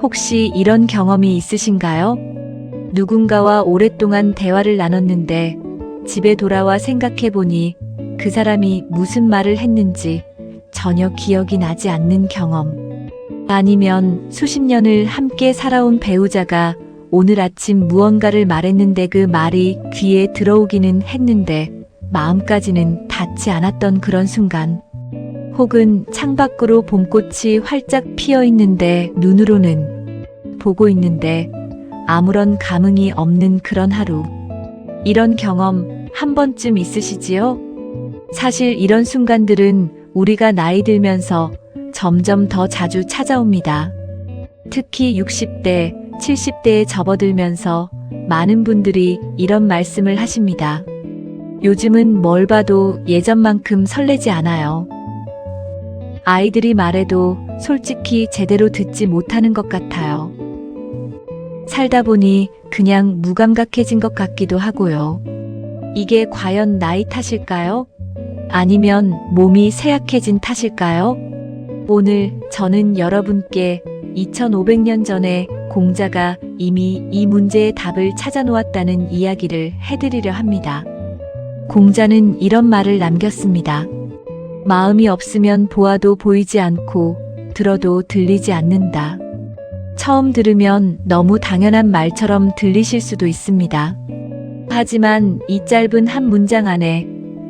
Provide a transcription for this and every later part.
혹시 이런 경험이 있으신가요? 누군가와 오랫동안 대화를 나눴는데 집에 돌아와 생각해보니 그 사람이 무슨 말을 했는지 전혀 기억이 나지 않는 경험. 아니면 수십 년을 함께 살아온 배우자가 오늘 아침 무언가를 말했는데 그 말이 귀에 들어오기는 했는데 마음까지는 닿지 않았던 그런 순간. 혹은 창밖으로 봄꽃이 활짝 피어 있는데 눈으로는 보고 있는데 아무런 감흥이 없는 그런 하루. 이런 경험 한 번쯤 있으시지요? 사실 이런 순간들은 우리가 나이 들면서 점점 더 자주 찾아옵니다. 특히 60대, 70대에 접어들면서 많은 분들이 이런 말씀을 하십니다. 요즘은 뭘 봐도 예전만큼 설레지 않아요. 아이들이 말해도 솔직히 제대로 듣지 못하는 것 같아요. 살다 보니 그냥 무감각해진 것 같기도 하고요. 이게 과연 나이 탓일까요? 아니면 몸이 쇠약해진 탓일까요? 오늘 저는 여러분께 2500년 전에 공자가 이미 이 문제의 답을 찾아놓았다는 이야기를 해드리려 합니다. 공자는 이런 말을 남겼습니다. 마음이 없으면 보아도 보이지 않고 들어도 들리지 않는다. 처음 들으면 너무 당연한 말처럼 들리실 수도 있습니다. 하지만 이 짧은 한 문장 안에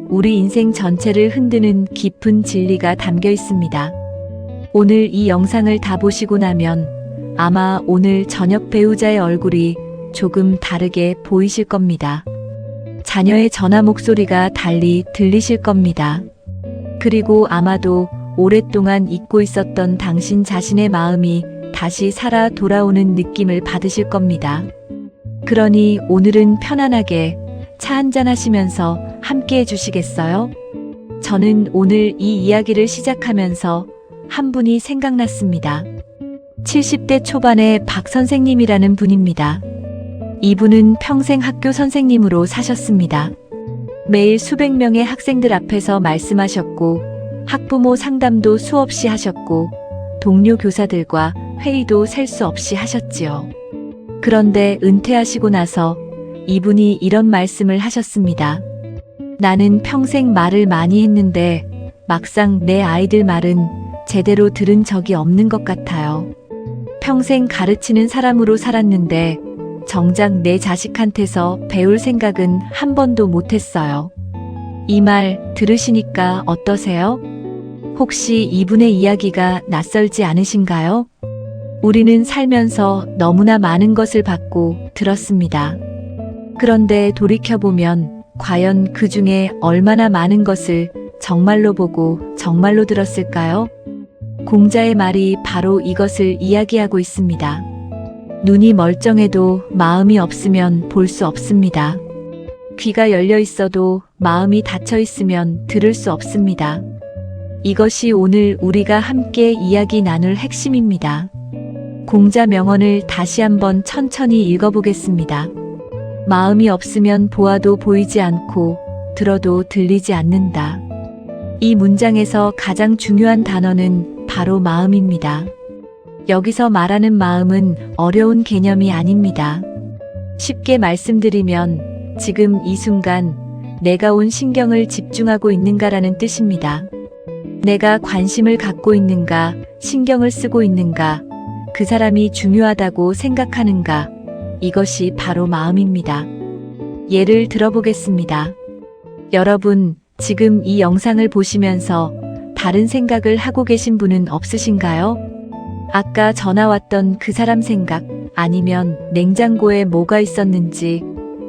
우리 인생 전체를 흔드는 깊은 진리가 담겨 있습니다. 오늘 이 영상을 다 보시고 나면 아마 오늘 저녁 배우자의 얼굴이 조금 다르게 보이실 겁니다. 자녀의 전화 목소리가 달리 들리실 겁니다. 그리고 아마도 오랫동안 잊고 있었던 당신 자신의 마음이 다시 살아 돌아오는 느낌을 받으실 겁니다. 그러니 오늘은 편안하게 차 한잔 하시면서 함께 해주시겠어요? 저는 오늘 이 이야기를 시작하면서 한 분이 생각났습니다. 70대 초반의 박 선생님이라는 분입니다. 이분은 평생 학교 선생님으로 사셨습니다. 매일 수백 명의 학생들 앞에서 말씀하셨고 학부모 상담도 수없이 하셨고 동료 교사들과 회의도 셀 수 없이 하셨지요. 그런데 은퇴하시고 나서 이분이 이런 말씀을 하셨습니다. 나는 평생 말을 많이 했는데 막상 내 아이들 말은 제대로 들은 적이 없는 것 같아요. 평생 가르치는 사람으로 살았는데 정작 내 자식한테서 배울 생각은 한 번도 못했어요. 이 말 들으시니까 어떠세요? 혹시 이분의 이야기가 낯설지 않으신가요? 우리는 살면서 너무나 많은 것을 받고 들었습니다. 그런데 돌이켜보면 과연 그 중에 얼마나 많은 것을 정말로 보고 정말로 들었을까요? 공자의 말이 바로 이것을 이야기하고 있습니다. 눈이 멀쩡해도 마음이 없으면 볼 수 없습니다. 귀가 열려 있어도 마음이 닫혀 있으면 들을 수 없습니다. 이것이 오늘 우리가 함께 이야기 나눌 핵심입니다. 공자 명언을 다시 한번 천천히 읽어보겠습니다. 마음이 없으면 보아도 보이지 않고 들어도 들리지 않는다. 이 문장에서 가장 중요한 단어는 바로 마음입니다. 여기서 말하는 마음은 어려운 개념이 아닙니다. 쉽게 말씀드리면 지금 이 순간 내가 온 신경을 집중하고 있는가라는 뜻입니다. 내가 관심을 갖고 있는가, 신경을 쓰고 있는가, 그 사람이 중요하다고 생각하는가, 이것이 바로 마음입니다. 예를 들어보겠습니다. 여러분, 지금 이 영상을 보시면서 다른 생각을 하고 계신 분은 없으신가요? 아까 전화 왔던 그 사람 생각, 아니면 냉장고에 뭐가 있었는지,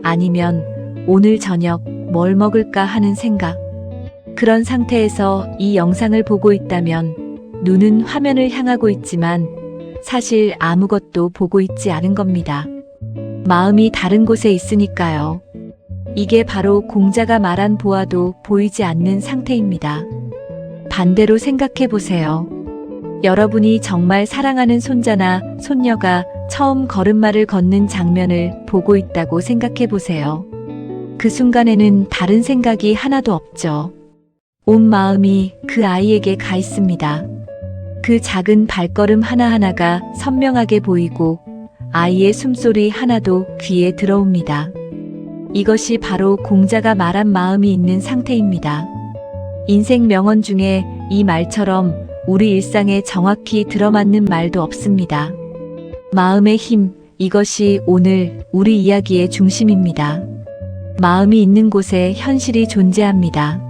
아니면 오늘 저녁 뭘 먹을까 하는 생각. 그런 상태에서 이 영상을 보고 있다면 눈은 화면을 향하고 있지만 사실 아무것도 보고 있지 않은 겁니다. 마음이 다른 곳에 있으니까요. 이게 바로 공자가 말한 보아도 보이지 않는 상태입니다. 반대로 생각해 보세요. 여러분이 정말 사랑하는 손자나 손녀가 처음 걸음마를 걷는 장면을 보고 있다고 생각해 보세요. 그 순간에는 다른 생각이 하나도 없죠. 온 마음이 그 아이에게 가 있습니다. 그 작은 발걸음 하나하나가 선명하게 보이고 아이의 숨소리 하나도 귀에 들어옵니다. 이것이 바로 공자가 말한 마음이 있는 상태입니다. 인생 명언 중에 이 말처럼 우리 일상에 정확히 들어맞는 말도 없습니다. 마음의 힘, 이것이 오늘 우리 이야기의 중심입니다. 마음이 있는 곳에 현실이 존재합니다.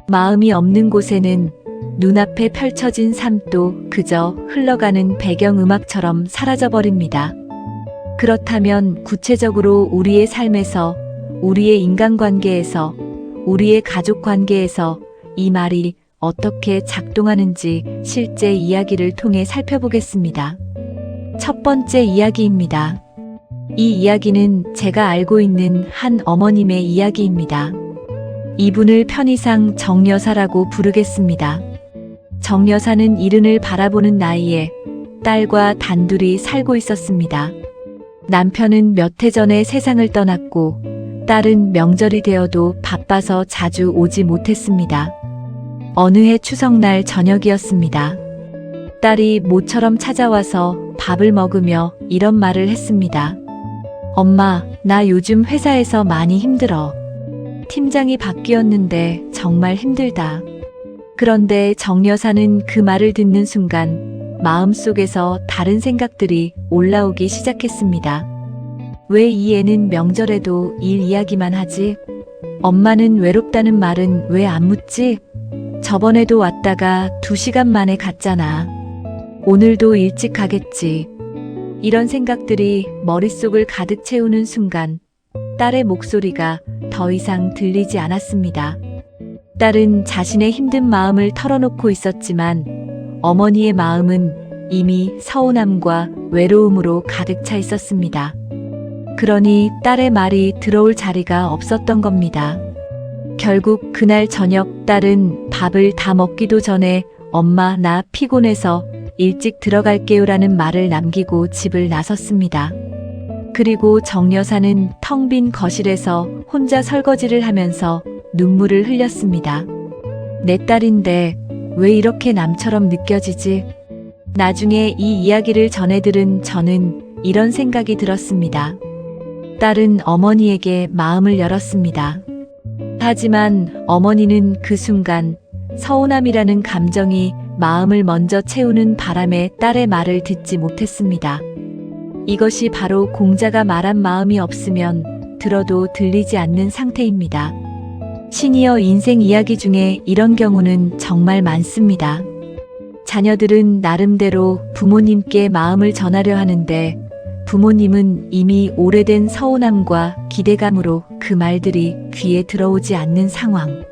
마음이 없는 곳에는 눈앞에 펼쳐진 삶도 그저 흘러가는 배경음악처럼 사라져버립니다. 그렇다면 구체적으로 우리의 삶에서, 우리의 인간관계에서, 우리의 가족관계에서 이 말이 어떻게 작동하는지 실제 이야기를 통해 살펴보겠습니다. 첫 번째 이야기입니다. 이 이야기는 제가 알고 있는 한 어머님의 이야기입니다. 이분을 편의상 정여사라고 부르겠습니다. 정여사는 이른을 바라보는 나이에 딸과 단둘이 살고 있었습니다. 남편은 몇 해 전에 세상을 떠났고 딸은 명절이 되어도 바빠서 자주 오지 못했습니다. 어느 해 추석날 저녁이었습니다. 딸이 모처럼 찾아와서 밥을 먹으며 이런 말을 했습니다. 엄마, 나 요즘 회사에서 많이 힘들어. 팀장이 바뀌었는데 정말 힘들다. 그런데 정여사는 그 말을 듣는 순간 마음속에서 다른 생각들이 올라오기 시작했습니다. 왜 이 애는 명절에도 일 이야기만 하지? 엄마는 외롭다는 말은 왜 안 묻지? 저번에도 왔다가 2시간 만에 갔잖아. 오늘도 일찍 가겠지. 이런 생각들이 머릿속을 가득 채우는 순간 딸의 목소리가 더 이상 들리지 않았습니다. 딸은 자신의 힘든 마음을 털어놓고 있었지만 어머니의 마음은 이미 서운함과 외로움으로 가득 차 있었습니다. 그러니 딸의 말이 들어올 자리가 없었던 겁니다. 결국 그날 저녁 딸은 밥을 다 먹기도 전에 엄마, 나 피곤해서 일찍 들어갈게요라는 말을 남기고 집을 나섰습니다. 그리고 정여사는 텅 빈 거실에서 혼자 설거지를 하면서 눈물을 흘렸습니다. 내 딸인데 왜 이렇게 남처럼 느껴지지? 나중에 이 이야기를 전해 들은 저는 이런 생각이 들었습니다. 딸은 어머니에게 마음을 열었습니다. 하지만 어머니는 그 순간 서운함이라는 감정이 마음을 먼저 채우는 바람에 딸의 말을 듣지 못했습니다. 이것이 바로 공자가 말한 마음이 없으면 들어도 들리지 않는 상태입니다. 시니어 인생 이야기 중에 이런 경우는 정말 많습니다. 자녀들은 나름대로 부모님께 마음을 전하려 하는데 부모님은 이미 오래된 서운함과 기대감으로 그 말들이 귀에 들어오지 않는 상황.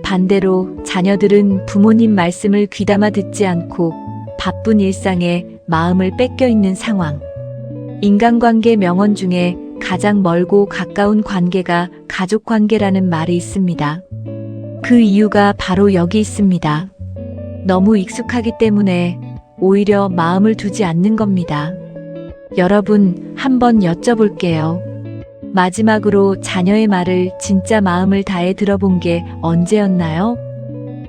반대로 자녀들은 부모님 말씀을 귀담아 듣지 않고 바쁜 일상에 마음을 뺏겨 있는 상황. 인간관계 명언 중에 가장 멀고 가까운 관계가 가족관계라는 말이 있습니다. 그 이유가 바로 여기 있습니다. 너무 익숙하기 때문에 오히려 마음을 두지 않는 겁니다. 여러분, 한번 여쭤볼게요. 마지막으로 자녀의 말을 진짜 마음을 다해 들어본 게 언제였나요?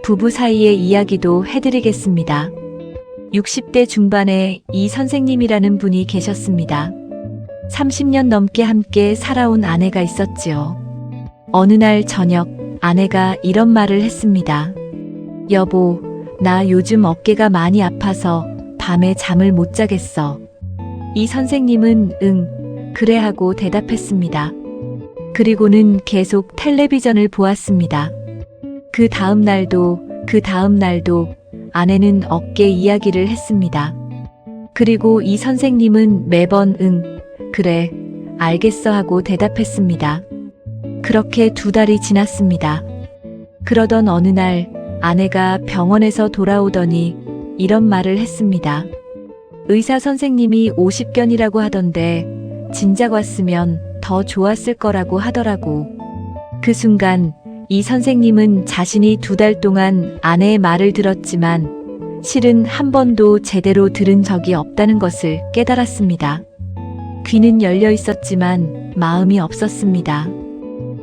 부부 사이의 이야기도 해드리겠습니다. 60대 중반에 이 선생님이라는 분이 계셨습니다. 30년 넘게 함께 살아온 아내가 있었지요. 어느 날 저녁 아내가 이런 말을 했습니다. 여보, 나 요즘 어깨가 많이 아파서 밤에 잠을 못 자겠어. 이 선생님은 응, 그래 하고 대답했습니다. 그리고는 계속 텔레비전을 보았습니다. 그 다음 날도 아내는 어깨 이야기를 했습니다. 그리고 이 선생님은 매번 응, 그래, 알겠어 하고 대답했습니다. 그렇게 2달이 지났습니다. 그러던 어느 날 아내가 병원에서 돌아오더니 이런 말을 했습니다. 의사 선생님이 50견이라고 하던데 진작 왔으면 더 좋았을 거라고 하더라고. 그 순간 이 선생님은 자신이 2달 동안 아내의 말을 들었지만 실은 한 번도 제대로 들은 적이 없다는 것을 깨달았습니다. 귀는 열려 있었지만 마음이 없었습니다.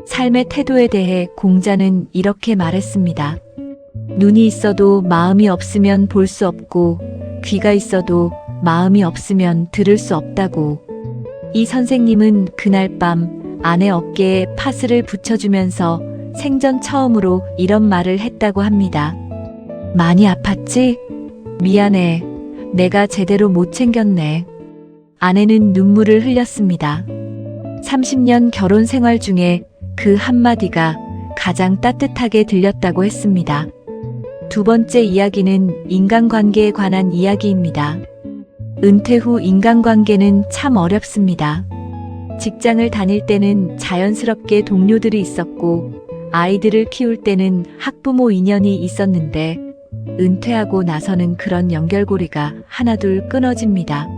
삶의 태도에 대해 공자는 이렇게 말했습니다. 눈이 있어도 마음이 없으면 볼 수 없고, 귀가 있어도 마음이 없으면 들을 수 없다고. 이 선생님은 그날 밤 아내 어깨에 파스를 붙여주면서 생전 처음으로 이런 말을 했다고 합니다. 많이 아팠지? 미안해. 내가 제대로 못 챙겼네. 아내는 눈물을 흘렸습니다. 30년 결혼 생활 중에 그 한마디가 가장 따뜻하게 들렸다고 했습니다. 두 번째 이야기는 인간관계에 관한 이야기입니다. 은퇴 후 인간관계는 참 어렵습니다. 직장을 다닐 때는 자연스럽게 동료들이 있었고, 아이들을 키울 때는 학부모 인연이 있었는데, 은퇴하고 나서는 그런 연결고리가 하나둘 끊어집니다.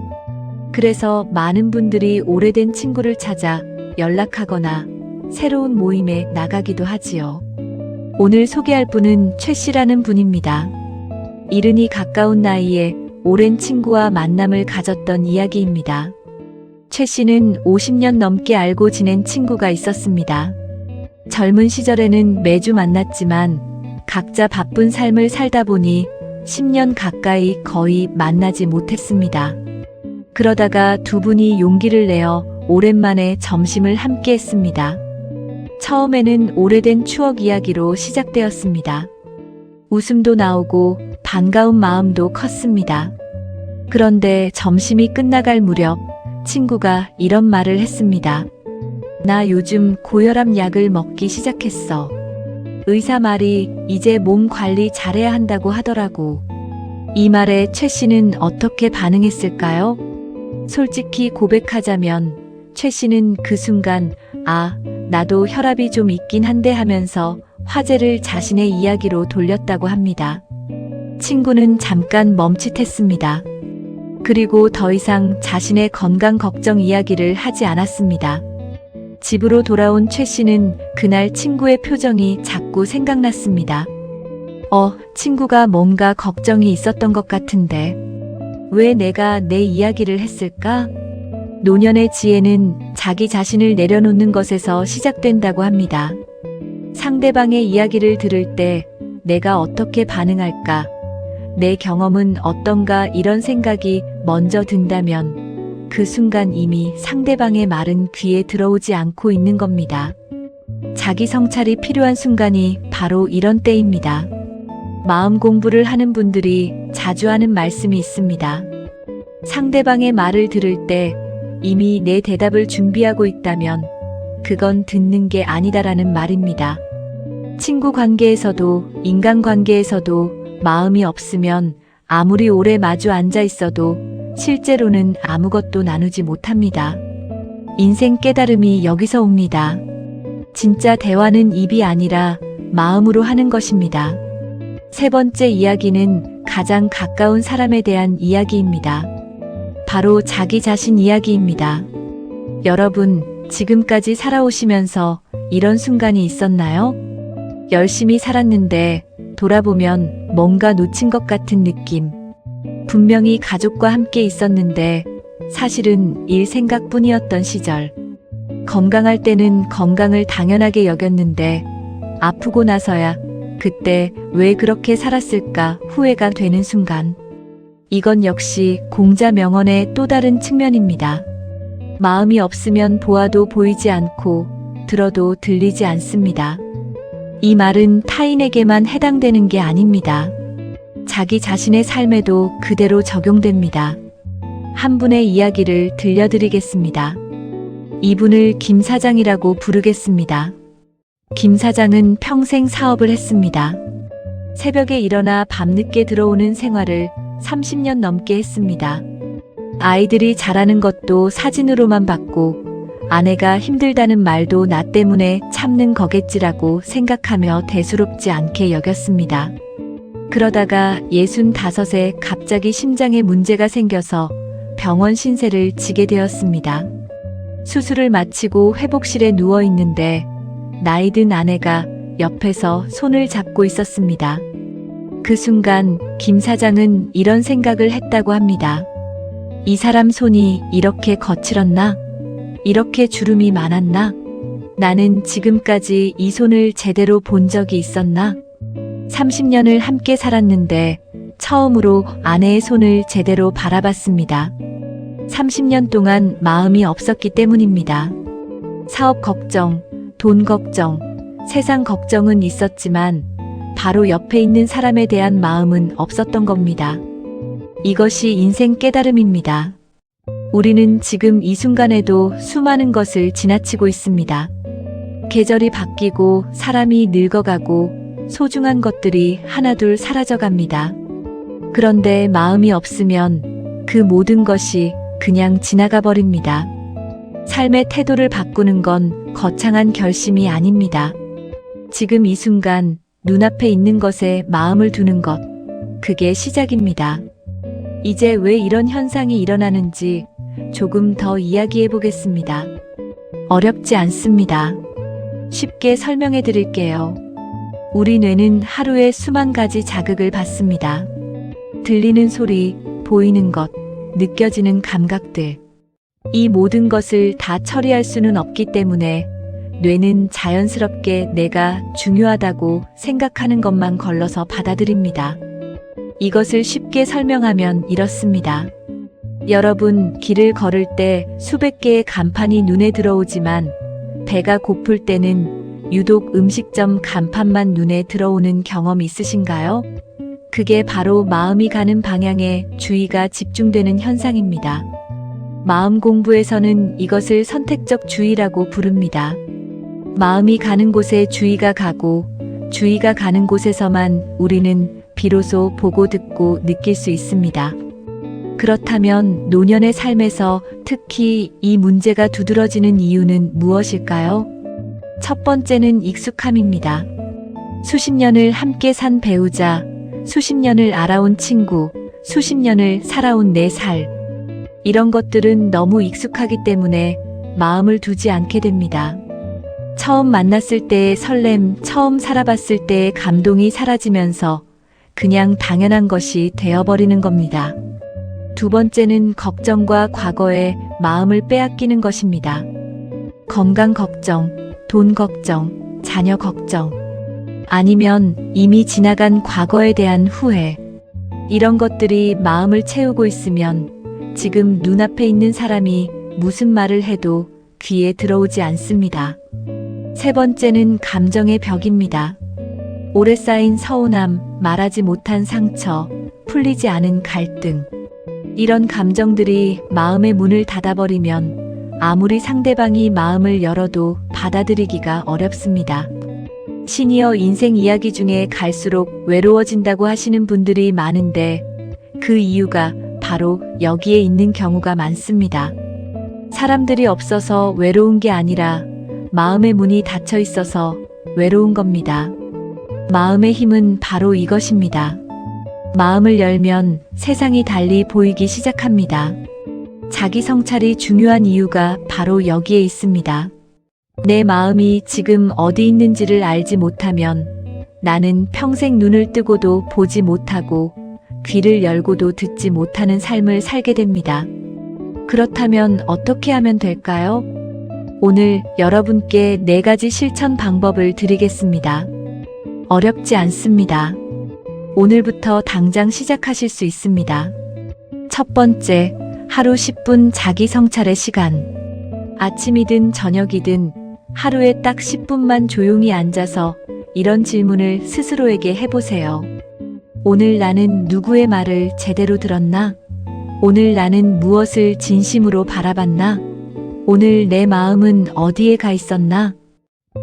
그래서 많은 분들이 오래된 친구를 찾아 연락하거나 새로운 모임에 나가기도 하지요. 오늘 소개할 분은 최 씨라는 분입니다. 이른이 가까운 나이에 오랜 친구와 만남을 가졌던 이야기입니다. 최 씨는 50년 넘게 알고 지낸 친구가 있었습니다. 젊은 시절에는 매주 만났지만 각자 바쁜 삶을 살다 보니 10년 가까이 거의 만나지 못했습니다. 그러다가 두 분이 용기를 내어 오랜만에 점심을 함께 했습니다. 처음에는 오래된 추억 이야기로 시작되었습니다. 웃음도 나오고 반가운 마음도 컸습니다. 그런데 점심이 끝나갈 무렵 친구가 이런 말을 했습니다. 나 요즘 고혈압 약을 먹기 시작했어. 의사 말이 이제 몸 관리 잘해야 한다고 하더라고. 이 말에 최 씨는 어떻게 반응했을까요? 솔직히 고백하자면 최 씨는 그 순간 나도 혈압이 좀 있긴 한데 하면서 화제를 자신의 이야기로 돌렸다고 합니다. 친구는 잠깐 멈칫했습니다. 그리고 더 이상 자신의 건강 걱정 이야기를 하지 않았습니다. 집으로 돌아온 최 씨는 그날 친구의 표정이 자꾸 생각났습니다. 친구가 뭔가 걱정이 있었던 것 같은데 왜 내가 내 이야기를 했을까? 노년의 지혜는 자기 자신을 내려놓는 것에서 시작된다고 합니다. 상대방의 이야기를 들을 때 내가 어떻게 반응할까? 내 경험은 어떤가? 이런 생각이 먼저 든다면 그 순간 이미 상대방의 말은 귀에 들어오지 않고 있는 겁니다. 자기 성찰이 필요한 순간이 바로 이런 때입니다. 마음 공부를 하는 분들이 자주 하는 말씀이 있습니다. 상대방의 말을 들을 때 이미 내 대답을 준비하고 있다면 그건 듣는 게 아니다라는 말입니다. 친구 관계에서도 인간 관계에서도 마음이 없으면 아무리 오래 마주 앉아 있어도 실제로는 아무것도 나누지 못합니다. 인생 깨달음이 여기서 옵니다. 진짜 대화는 입이 아니라 마음으로 하는 것입니다. 세 번째 이야기는 가장 가까운 사람에 대한 이야기입니다. 바로 자기 자신 이야기입니다. 여러분, 지금까지 살아오시면서 이런 순간이 있었나요? 열심히 살았는데 돌아보면 뭔가 놓친 것 같은 느낌. 분명히 가족과 함께 있었는데 사실은 일 생각뿐이었던 시절. 건강할 때는 건강을 당연하게 여겼는데 아프고 나서야 그때 왜 그렇게 살았을까 후회가 되는 순간. 이건 역시 공자 명언의 또 다른 측면입니다. 마음이 없으면 보아도 보이지 않고 들어도 들리지 않습니다. 이 말은 타인에게만 해당되는 게 아닙니다. 자기 자신의 삶에도 그대로 적용됩니다. 한 분의 이야기를 들려드리겠습니다. 이분을 김 사장이라고 부르겠습니다. 김 사장은 평생 사업을 했습니다. 새벽에 일어나 밤늦게 들어오는 생활을 30년 넘게 했습니다. 아이들이 자라는 것도 사진으로만 봤고 아내가 힘들다는 말도 나 때문에 참는 거겠지라고 생각하며 대수롭지 않게 여겼습니다. 그러다가 65에 갑자기 심장에 문제가 생겨서 병원 신세를 지게 되었습니다. 수술을 마치고 회복실에 누워 있는데 나이 든 아내가 옆에서 손을 잡고 있었습니다. 그 순간 김 사장은 이런 생각을 했다고 합니다. 이 사람 손이 이렇게 거칠었나? 이렇게 주름이 많았나? 나는 지금까지 이 손을 제대로 본 적이 있었나? 30년을 함께 살았는데 처음으로 아내의 손을 제대로 바라봤습니다. 30년 동안 마음이 없었기 때문입니다. 사업 걱정, 돈 걱정, 세상 걱정은 있었지만 바로 옆에 있는 사람에 대한 마음은 없었던 겁니다. 이것이 인생 깨달음입니다. 우리는 지금 이 순간에도 수많은 것을 지나치고 있습니다. 계절이 바뀌고 사람이 늙어가고 소중한 것들이 하나둘 사라져갑니다. 그런데 마음이 없으면 그 모든 것이 그냥 지나가 버립니다. 삶의 태도를 바꾸는 건 거창한 결심이 아닙니다. 지금 이 순간 눈앞에 있는 것에 마음을 두는 것, 그게 시작입니다. 이제 왜 이런 현상이 일어나는지 조금 더 이야기해 보겠습니다. 어렵지 않습니다. 쉽게 설명해 드릴게요. 우리 뇌는 하루에 수만 가지 자극을 받습니다. 들리는 소리, 보이는 것, 느껴지는 감각들. 이 모든 것을 다 처리할 수는 없기 때문에 뇌는 자연스럽게 내가 중요하다고 생각하는 것만 걸러서 받아들입니다. 이것을 쉽게 설명하면 이렇습니다. 여러분, 길을 걸을 때 수백 개의 간판이 눈에 들어오지만 배가 고플 때는 유독 음식점 간판만 눈에 들어오는 경험 있으신가요? 그게 바로 마음이 가는 방향에 주의가 집중되는 현상입니다. 마음 공부에서는 이것을 선택적 주의라고 부릅니다. 마음이 가는 곳에 주의가 가고 주의가 가는 곳에서만 우리는 비로소 보고 듣고 느낄 수 있습니다. 그렇다면 노년의 삶에서 특히 이 문제가 두드러지는 이유는 무엇일까요? 첫 번째는 익숙함입니다. 수십 년을 함께 산 배우자, 수십 년을 알아온 친구, 수십 년을 살아온 내 살. 이런 것들은 너무 익숙하기 때문에 마음을 두지 않게 됩니다. 처음 만났을 때의 설렘, 처음 살아봤을 때의 감동이 사라지면서 그냥 당연한 것이 되어버리는 겁니다. 두 번째는 걱정과 과거에 마음을 빼앗기는 것입니다. 건강 걱정, 돈 걱정, 자녀 걱정, 아니면 이미 지나간 과거에 대한 후회. 이런 것들이 마음을 채우고 있으면 지금 눈앞에 있는 사람이 무슨 말을 해도 귀에 들어오지 않습니다. 세 번째는 감정의 벽입니다. 오래 쌓인 서운함, 말하지 못한 상처, 풀리지 않은 갈등. 이런 감정들이 마음의 문을 닫아버리면 아무리 상대방이 마음을 열어도 받아들이기가 어렵습니다. 시니어 인생 이야기 중에 갈수록 외로워진다고 하시는 분들이 많은데 그 이유가 바로 여기에 있는 경우가 많습니다. 사람들이 없어서 외로운 게 아니라 마음의 문이 닫혀 있어서 외로운 겁니다. 마음의 힘은 바로 이것입니다. 마음을 열면 세상이 달리 보이기 시작합니다. 자기 성찰이 중요한 이유가 바로 여기에 있습니다. 내 마음이 지금 어디 있는지를 알지 못하면 나는 평생 눈을 뜨고도 보지 못하고 귀를 열고도 듣지 못하는 삶을 살게 됩니다. 그렇다면 어떻게 하면 될까요? 오늘 여러분께 4가지 실천 방법을 드리겠습니다. 어렵지 않습니다. 오늘부터 당장 시작하실 수 있습니다. 첫 번째, 하루 10분 자기 성찰의 시간. 아침이든 저녁이든 하루에 딱 10분만 조용히 앉아서 이런 질문을 스스로에게 해보세요. 오늘 나는 누구의 말을 제대로 들었나? 오늘 나는 무엇을 진심으로 바라봤나? 오늘 내 마음은 어디에 가 있었나?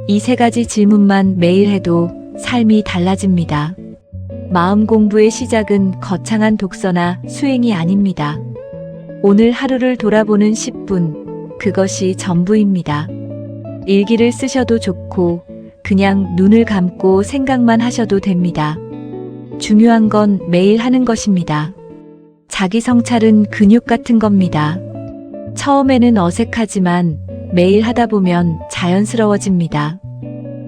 이 3가지 질문만 매일 해도 삶이 달라집니다. 마음 공부의 시작은 거창한 독서나 수행이 아닙니다. 오늘 하루를 돌아보는 10분, 그것이 전부입니다. 일기를 쓰셔도 좋고 그냥 눈을 감고 생각만 하셔도 됩니다. 중요한 건 매일 하는 것입니다. 자기 성찰은 근육 같은 겁니다. 처음에는 어색하지만 매일 하다 보면 자연스러워집니다.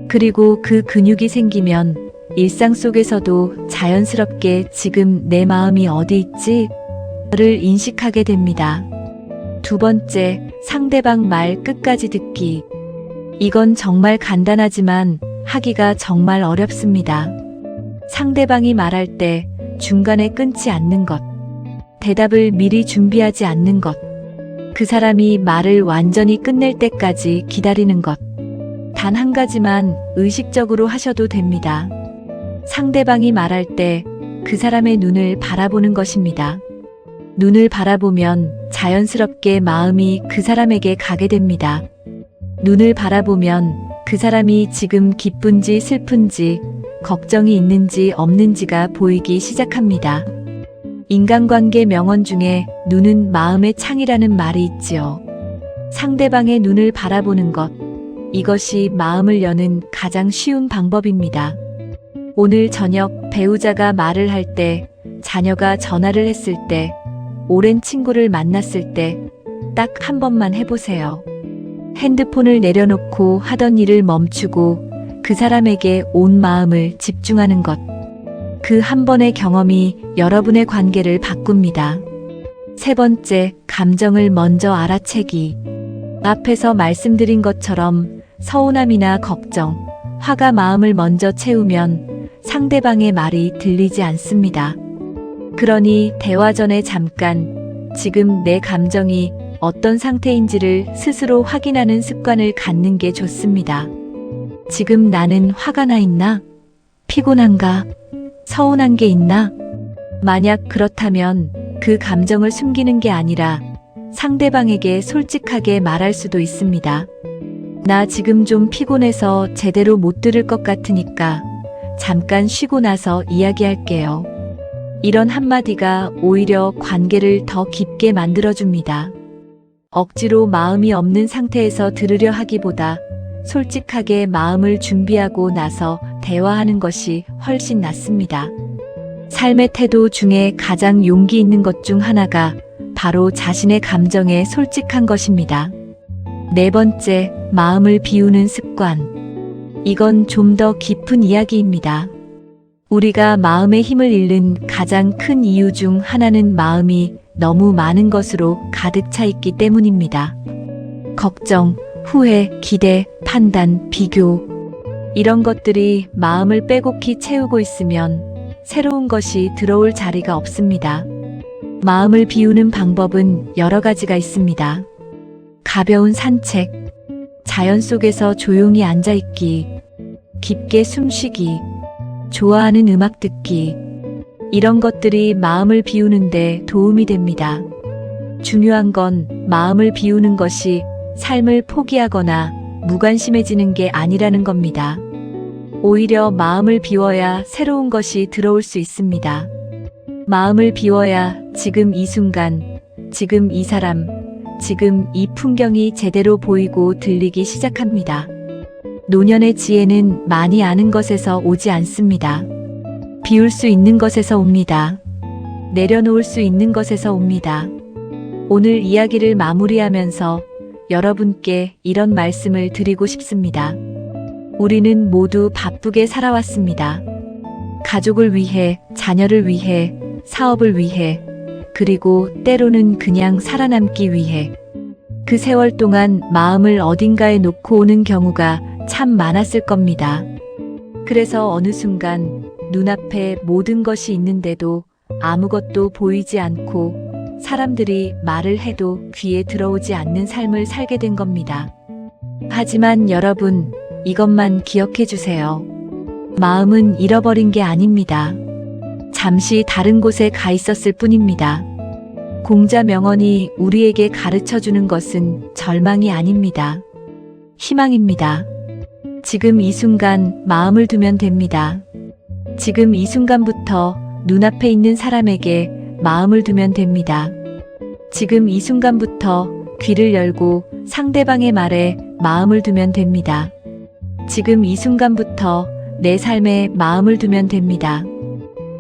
그리고 그 근육이 생기면 일상 속에서도 자연스럽게 지금 내 마음이 어디 있지? 를 인식하게 됩니다. 두 번째, 상대방 말 끝까지 듣기. 이건 정말 간단하지만 하기가 정말 어렵습니다. 상대방이 말할 때 중간에 끊지 않는 것. 대답을 미리 준비하지 않는 것. 그 사람이 말을 완전히 끝낼 때까지 기다리는 것. 단 한 가지만 의식적으로 하셔도 됩니다. 상대방이 말할 때 그 사람의 눈을 바라보는 것입니다. 눈을 바라보면 자연스럽게 마음이 그 사람에게 가게 됩니다. 눈을 바라보면 그 사람이 지금 기쁜지 슬픈지, 걱정이 있는지 없는지가 보이기 시작합니다. 인간관계 명언 중에 눈은 마음의 창이라는 말이 있지요. 상대방의 눈을 바라보는 것, 이것이 마음을 여는 가장 쉬운 방법입니다. 오늘 저녁 배우자가 말을 할 때, 자녀가 전화를 했을 때, 오랜 친구를 만났을 때, 딱 한 번만 해보세요. 핸드폰을 내려놓고 하던 일을 멈추고 그 사람에게 온 마음을 집중하는 것. 그 한 번의 경험이 여러분의 관계를 바꿉니다. 세 번째, 감정을 먼저 알아채기. 앞에서 말씀드린 것처럼 서운함이나 걱정, 화가 마음을 먼저 채우면 상대방의 말이 들리지 않습니다. 그러니 대화 전에 잠깐 지금 내 감정이 어떤 상태인지를 스스로 확인하는 습관을 갖는 게 좋습니다. 지금 나는 화가 나 있나? 피곤한가? 서운한 게 있나? 만약 그렇다면 그 감정을 숨기는 게 아니라 상대방에게 솔직하게 말할 수도 있습니다. 나 지금 좀 피곤해서 제대로 못 들을 것 같으니까 잠깐 쉬고 나서 이야기할게요. 이런 한마디가 오히려 관계를 더 깊게 만들어줍니다. 억지로 마음이 없는 상태에서 들으려 하기보다 솔직하게 마음을 준비하고 나서 대화하는 것이 훨씬 낫습니다. 삶의 태도 중에 가장 용기 있는 것 중 하나가 바로 자신의 감정에 솔직한 것입니다. 네 번째, 마음을 비우는 습관. 이건 좀 더 깊은 이야기입니다. 우리가 마음의 힘을 잃는 가장 큰 이유 중 하나는 마음이 너무 많은 것으로 가득 차 있기 때문입니다. 걱정, 후회, 기대, 판단, 비교. 이런 것들이 마음을 빼곡히 채우고 있으면 새로운 것이 들어올 자리가 없습니다. 마음을 비우는 방법은 여러 가지가 있습니다. 가벼운 산책, 자연 속에서 조용히 앉아있기, 깊게 숨쉬기, 좋아하는 음악 듣기. 이런 것들이 마음을 비우는데 도움이 됩니다. 중요한 건 마음을 비우는 것이 삶을 포기하거나 무관심해지는 게 아니라는 겁니다. 오히려 마음을 비워야 새로운 것이 들어올 수 있습니다. 마음을 비워야 지금 이 순간, 지금 이 사람, 지금 이 풍경이 제대로 보이고 들리기 시작합니다. 노년의 지혜는 많이 아는 것에서 오지 않습니다. 비울 수 있는 것에서 옵니다. 내려놓을 수 있는 것에서 옵니다. 오늘 이야기를 마무리하면서 여러분께 이런 말씀을 드리고 싶습니다. 우리는 모두 바쁘게 살아왔습니다. 가족을 위해, 자녀를 위해, 사업을 위해, 그리고 때로는 그냥 살아남기 위해. 그 세월 동안 마음을 어딘가에 놓고 오는 경우가 참 많았을 겁니다. 그래서 어느 순간 눈앞에 모든 것이 있는데도 아무것도 보이지 않고 사람들이 말을 해도 귀에 들어오지 않는 삶을 살게 된 겁니다. 하지만 여러분, 이것만 기억해 주세요. 마음은 잃어버린 게 아닙니다. 잠시 다른 곳에 가 있었을 뿐입니다. 공자 명언이 우리에게 가르쳐 주는 것은 절망이 아닙니다. 희망입니다. 지금 이 순간 마음을 두면 됩니다. 지금 이 순간부터 눈앞에 있는 사람에게 마음을 두면 됩니다. 지금 이 순간부터 귀를 열고 상대방의 말에 마음을 두면 됩니다. 지금 이 순간부터 내 삶에 마음을 두면 됩니다.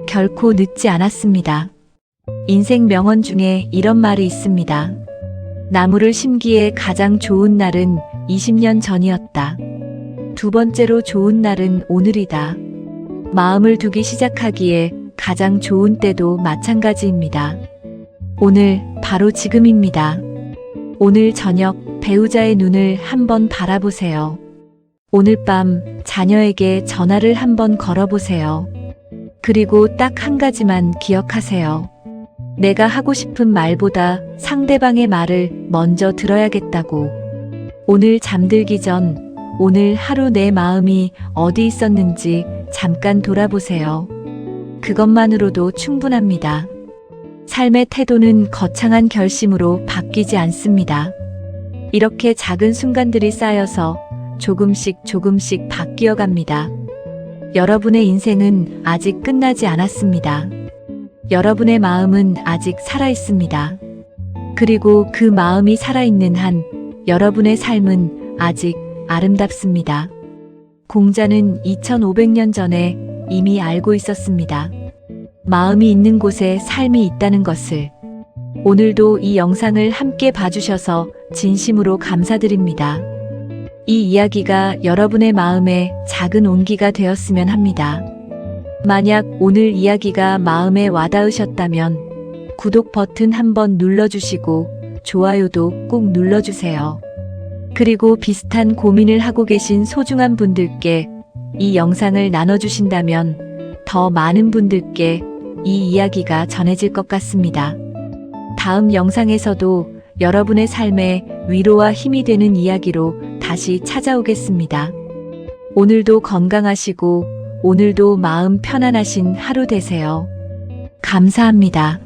결코 늦지 않았습니다. 인생 명언 중에 이런 말이 있습니다. 나무를 심기에 가장 좋은 날은 20년 전이었다. 두 번째로 좋은 날은 오늘이다. 마음을 두기 시작하기에 가장 좋은 때도 마찬가지입니다. 오늘, 바로 지금입니다. 오늘 저녁 배우자의 눈을 한번 바라보세요. 오늘 밤 자녀에게 전화를 한번 걸어보세요. 그리고 딱 한 가지만 기억하세요. 내가 하고 싶은 말보다 상대방의 말을 먼저 들어야겠다고. 오늘 잠들기 전, 오늘 하루 내 마음이 어디 있었는지 잠깐 돌아보세요. 그것만으로도 충분합니다. 삶의 태도는 거창한 결심으로 바뀌지 않습니다. 이렇게 작은 순간들이 쌓여서 조금씩 바뀌어 갑니다. 여러분의 인생은 아직 끝나지 않았습니다. 여러분의 마음은 아직 살아 있습니다. 그리고 그 마음이 살아있는 한 여러분의 삶은 아직 아름답습니다. 공자는 2500년 전에 이미 알고 있었습니다. 마음이 있는 곳에 삶이 있다는 것을. 오늘도 이 영상을 함께 봐주셔서 진심으로 감사드립니다. 이 이야기가 여러분의 마음에 작은 온기가 되었으면 합니다. 만약 오늘 이야기가 마음에 와닿으셨다면 구독 버튼 한번 눌러주시고 좋아요도 꼭 눌러주세요. 그리고 비슷한 고민을 하고 계신 소중한 분들께 이 영상을 나눠주신다면 더 많은 분들께 이 이야기가 전해질 것 같습니다. 다음 영상에서도 여러분의 삶에 위로와 힘이 되는 이야기로 다시 찾아오겠습니다. 오늘도 건강하시고 오늘도 마음 편안하신 하루 되세요. 감사합니다.